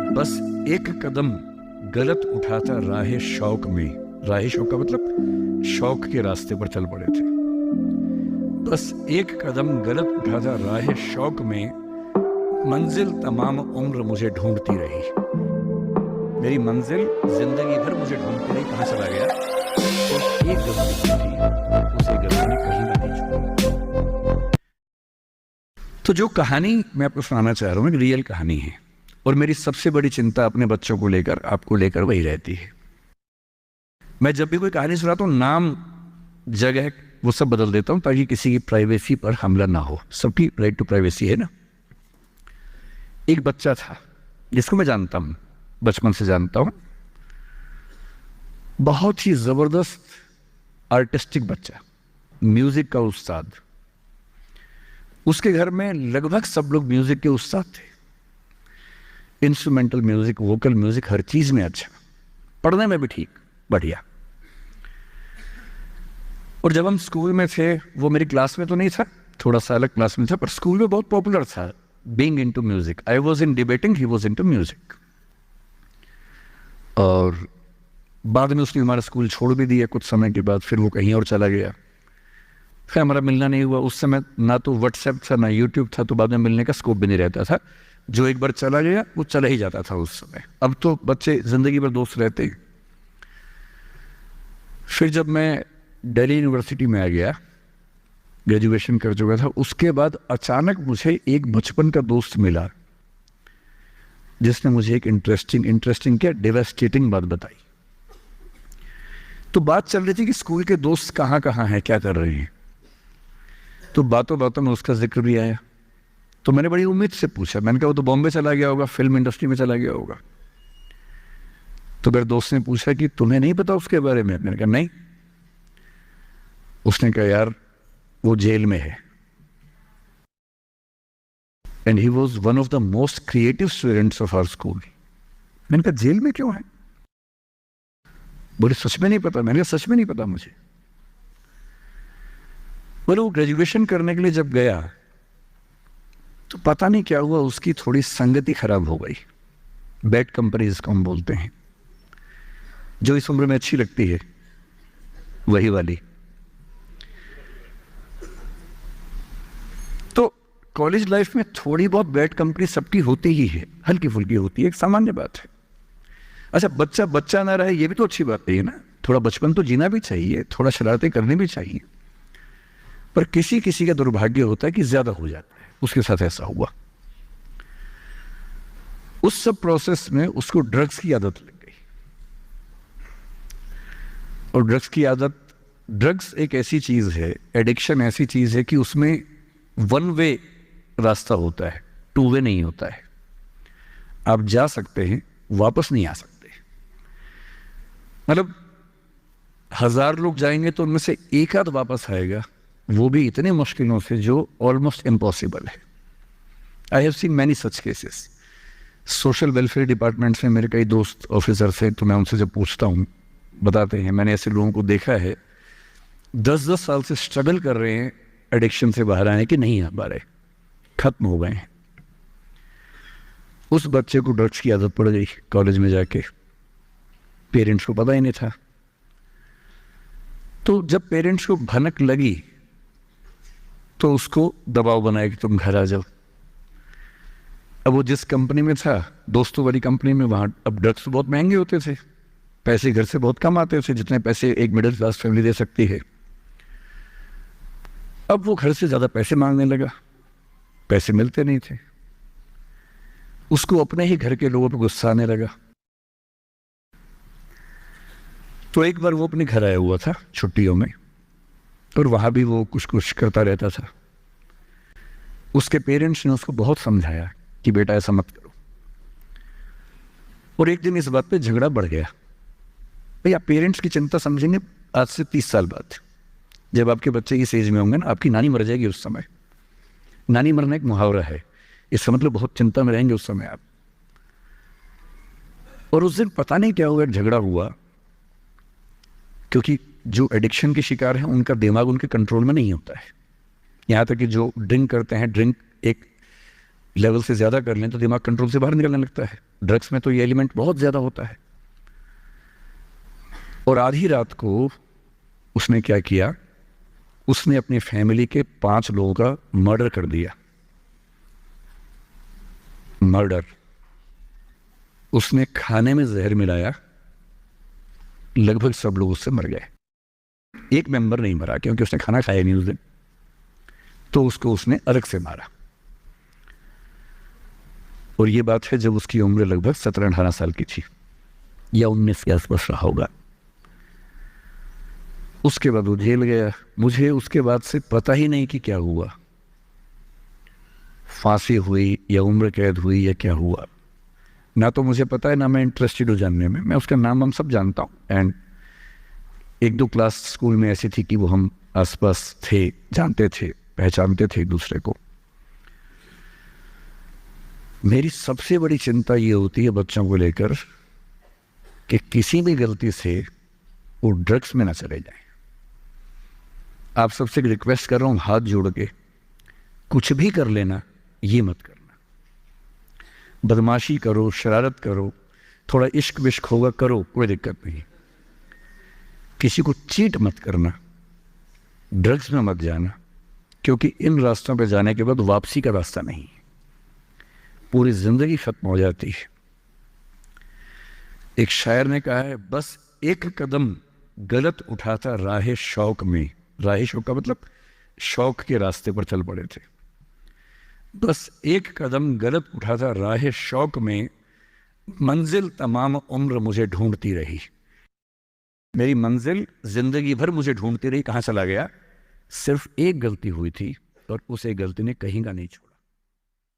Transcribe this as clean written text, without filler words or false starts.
बस एक कदम गलत उठाता राह शौक में, राह शौक का मतलब शौक के रास्ते पर चल पड़े थे। बस एक कदम गलत उठाता राह शौक में, मंजिल तमाम उम्र मुझे ढूंढती रही। मेरी मंजिल जिंदगी भर मुझे ढूंढती रही, कहाँ चला गया। तो एक गलती थी, उसे गलती ने कहीं ना कहीं छोड़ा। तो जो कहानी मैं आपको सुनाना चाह रहा हूँ एक रियल कहानी है, और मेरी सबसे बड़ी चिंता अपने बच्चों को लेकर, आपको लेकर वही रहती है। मैं जब भी कोई कहानी सुनाता हूँ, नाम, जगह, वो सब बदल देता हूँ ताकि किसी की प्राइवेसी पर हमला ना हो। सबकी राइट टू प्राइवेसी है ना। एक बच्चा था जिसको मैं जानता हूँ, बचपन से जानता हूँ, बहुत ही जबरदस्त आर्टिस्टिक बच्चा, म्यूजिक का उस्ताद। उसके घर में लगभग सब लोग म्यूजिक के उस्ताद थे। इंस्ट्रूमेंटल म्यूजिक, वोकल म्यूजिक, हर चीज में अच्छा, पढ़ने में भी ठीक, बढ़िया। और जब हम स्कूल में थे, वो मेरी क्लास में तो नहीं था, थोड़ा सा अलग क्लास में था, पर स्कूल में बहुत पॉपुलर था, being into music. I was in debating, he was into music. और बाद में उसने हमारा स्कूल छोड़ भी दिया कुछ समय के बाद, फिर वो कहीं और चला गया, फिर हमारा मिलना नहीं हुआ। उस समय ना तो व्हाट्सएप था ना यूट्यूब था, तो बाद में मिलने का स्कोप भी नहीं रहता था। जो एक बार चला गया वो चला ही जाता था उस समय। अब तो बच्चे जिंदगी भर दोस्त रहते हैं। फिर जब मैं दिल्ली यूनिवर्सिटी में आ गया, ग्रेजुएशन कर चुका था, उसके बाद अचानक मुझे एक बचपन का दोस्त मिला जिसने मुझे एक इंटरेस्टिंग क्या, डेवास्टेटिंग बात बताई। तो बात चल रही थी कि स्कूल के दोस्त कहाँ कहाँ हैं, क्या कर रहे हैं। तो बातों बातों में उसका जिक्र भी आया। तो मैंने बड़ी उम्मीद से पूछा, मैंने कहा वो तो बॉम्बे चला गया होगा, फिल्म इंडस्ट्री में चला गया होगा। तो मेरे दोस्त ने पूछा कि तुम्हें नहीं पता उसके बारे में। मैंने कहा नहीं। उसने कहा यार वो जेल में है, and he was one of the most creative students of our school. मैंने कहा जेल में क्यों है। बोले सच में नहीं पता। मैंने कहा सच में नहीं पता मुझे। बोले वो ग्रेजुएशन करने के लिए जब गया तो पता नहीं क्या हुआ, उसकी थोड़ी संगति खराब हो गई। बैड कंपनी जिसको हम बोलते हैं, जो इस उम्र में अच्छी लगती है, वही वाली। तो कॉलेज लाइफ में थोड़ी बहुत बैड कंपनी सबकी होती ही है, हल्की फुल्की होती है, एक सामान्य बात है। अच्छा, बच्चा बच्चा ना रहे ये भी तो अच्छी बात है ना। थोड़ा बचपन तो जीना भी चाहिए, थोड़ा शरारतें करनी भी चाहिए। पर किसी किसी का दुर्भाग्य होता है कि ज्यादा हो जाता है। उसके साथ ऐसा हुआ। उस सब प्रोसेस में उसको ड्रग्स की आदत लग गई। और ड्रग्स की आदत, ड्रग्स एक ऐसी चीज है, एडिक्शन ऐसी चीज है कि उसमें वन वे रास्ता होता है, टू वे नहीं होता है। आप जा सकते हैं, वापस नहीं आ सकते। मतलब 1000 लोग जाएंगे तो उनमें से एक आध वापस आएगा, वो भी इतने मुश्किलों से जो ऑलमोस्ट इम्पॉसिबल है। I have seen many such cases. Social welfare department में मेरे कई दोस्त ऑफिसर थे, तो मैं उनसे जब पूछता हूँ बताते हैं, मैंने ऐसे लोगों को देखा है 10-10 साल से स्ट्रगल कर रहे हैं एडिक्शन से बाहर आने के, नहीं आ पा रहे, खत्म हो गए हैं। उस बच्चे को ड्रग्स की आदत पड़ गई कॉलेज में जाके, पेरेंट्स को पता ही नहीं था। तो जब पेरेंट्स को भनक लगी तो उसको दबाव बनाया कि तुम घर आ जाओ। अब वो जिस कंपनी में था, दोस्तों वाली कंपनी में, वहां अब ड्रग्स बहुत महंगे होते थे, पैसे घर से बहुत कम आते थे, जितने पैसे एक मिडिल क्लास फैमिली दे सकती है। अब वो घर से ज्यादा पैसे मांगने लगा, पैसे मिलते नहीं थे। उसको अपने ही घर के लोगों पर गुस्सा आने लगा। तो एक बार वो अपने घर आया हुआ था छुट्टियों में, और वहां भी वो कुछ कुछ करता रहता था। उसके पेरेंट्स ने उसको बहुत समझाया कि बेटा ऐसा मत करो। और एक दिन इस बात पे झगड़ा बढ़ गया। भैया पेरेंट्स की चिंता समझेंगे आज से 30 साल बाद, जब आपके बच्चे इस एज में होंगे ना, आपकी नानी मर जाएगी उस समय। नानी मरना एक मुहावरा है, इसका मतलब बहुत चिंता में रहेंगे उस समय आप। और उस दिन पता नहीं क्या हुआ, झगड़ा हुआ, क्योंकि जो एडिक्शन के शिकार हैं उनका दिमाग उनके कंट्रोल में नहीं होता है। यहाँ तक कि जो ड्रिंक करते हैं, ड्रिंक एक लेवल से ज़्यादा कर लें तो दिमाग कंट्रोल से बाहर निकलने लगता है। ड्रग्स में तो ये एलिमेंट बहुत ज़्यादा होता है। और आधी रात को उसने क्या किया, उसने अपनी फैमिली के 5 लोगों का मर्डर कर दिया। मर्डर। उसने खाने में जहर मिलाया, लगभग सब लोग उससे मर गए। एक मेंबर नहीं मरा क्योंकि उसने खाना खाया नहीं उस दिन, तो उसको उसने अलग से मारा। और ये बात है जब उसकी उम्र लगभग 17-18 साल की थी या 19 के आसपास रहा होगा। उसके बाद वो जेल गया। मुझे उसके बाद से पता ही नहीं कि क्या हुआ, फांसी हुई या उम्र कैद हुई या क्या हुआ, ना तो मुझे पता है ना मैं इंटरेस्टेड हूँ जानने में। मैं उसका नाम हम सब जानता हूँ। एंड 1-2 क्लास स्कूल में ऐसी थी कि वो हम आसपास थे, जानते थे, पहचानते थे एक दूसरे को। मेरी सबसे बड़ी चिंता ये होती है बच्चों को लेकर कि किसी भी गलती से वो ड्रग्स में ना चले जाए। आप सबसे रिक्वेस्ट कर रहा हूँ हाथ जोड़ के, कुछ भी कर लेना, ये मत करना। बदमाशी करो, शरारत करो, थोड़ा इश्क विश्क होगा करो, कोई दिक्कत नहीं। किसी को चीट मत करना, ड्रग्स में मत जाना, क्योंकि इन रास्तों पे जाने के बाद वापसी का रास्ता नहीं है, पूरी जिंदगी खत्म हो जाती है। एक शायर ने कहा है, बस एक कदम गलत उठाता राहे शौक में। राहे शौक का मतलब शौक के रास्ते पर चल पड़े थे। बस एक कदम गलत उठाता राहे शौक में, मंजिल तमाम उम्र मुझे ढूंढती रही। मेरी मंजिल जिंदगी भर मुझे ढूंढती रही, कहाँ चला गया। सिर्फ एक गलती हुई थी और उस एक गलती ने कहीं का नहीं छोड़ा।